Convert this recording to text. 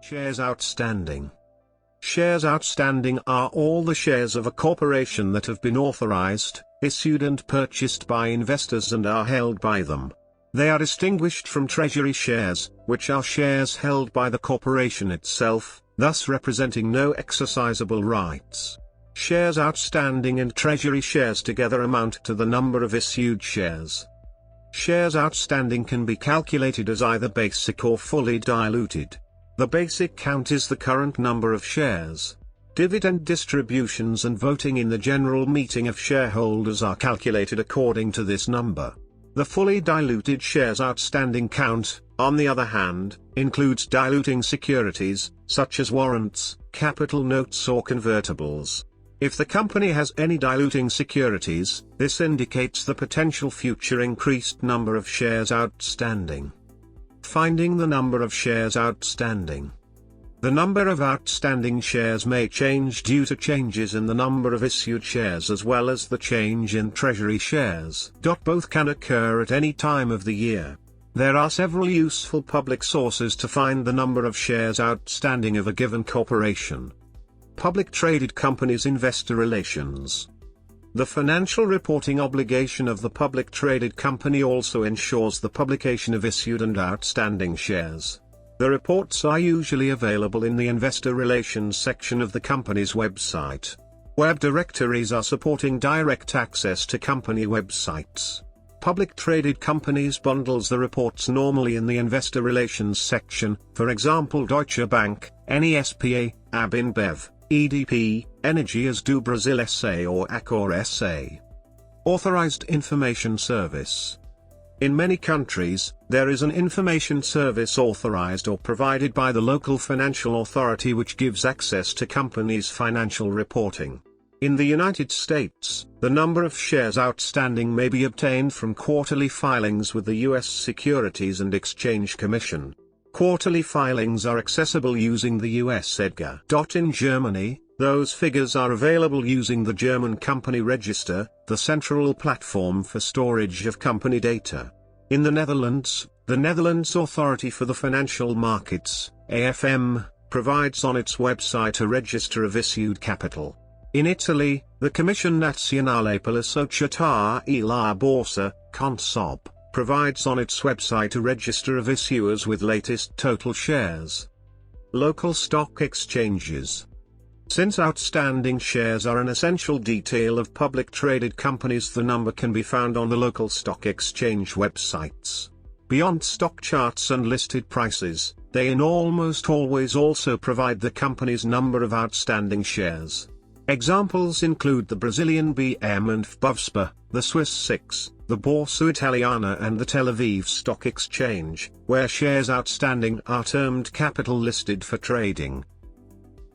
Shares outstanding. Shares outstanding are all the shares of a corporation that have been authorized, issued and purchased by investors and are held by them. They are distinguished from treasury shares, which are shares held by the corporation itself, thus representing no exercisable rights. Shares outstanding and treasury shares together amount to the number of issued shares. Shares outstanding can be calculated as either basic or fully diluted. The basic count is the current number of shares. Dividend distributions and voting in the general meeting of shareholders are calculated according to this number. The fully diluted shares outstanding count, on the other hand, includes diluting securities, such as warrants, capital notes or convertibles. If the company has any diluting securities, this indicates the potential future increased number of shares outstanding. Finding the number of shares outstanding. The number of outstanding shares may change due to changes in the number of issued shares as well as the change in treasury shares. Both can occur at any time of the year. There are several useful public sources to find the number of shares outstanding of a given corporation. Public traded companies investor relations. The financial reporting obligation of the public traded company also ensures the publication of issued and outstanding shares. The reports are usually available in the investor relations section of the company's website. Web directories are supporting direct access to company websites. Public traded companies bundles the reports normally in the investor relations section, for example Deutsche Bank, NESPA, AB InBev, EDP, Energias do Brasil SA or Accor SA. Authorized Information Service. In many countries, there is an information service authorized or provided by the local financial authority which gives access to companies' financial reporting. In the United States, the number of shares outstanding may be obtained from quarterly filings with the U.S. Securities and Exchange Commission. Quarterly filings are accessible using the US EDGAR. In Germany, those figures are available using the German Company Register, the central platform for storage of company data. In the Netherlands Authority for the Financial Markets, AFM, provides on its website a register of issued capital. In Italy, the Commissione Nazionale per la Società e la Borsa, CONSOB, provides on its website a register of issuers with latest total shares. Local stock exchanges. Since outstanding shares are an essential detail of public traded companies, the number can be found on the local stock exchange websites. Beyond stock charts and listed prices, they almost always also provide the company's number of outstanding shares. Examples include the Brazilian BM and FBovSPA, the Swiss SIX, the Borsa Italiana and the Tel Aviv Stock Exchange, where shares outstanding are termed capital listed for trading.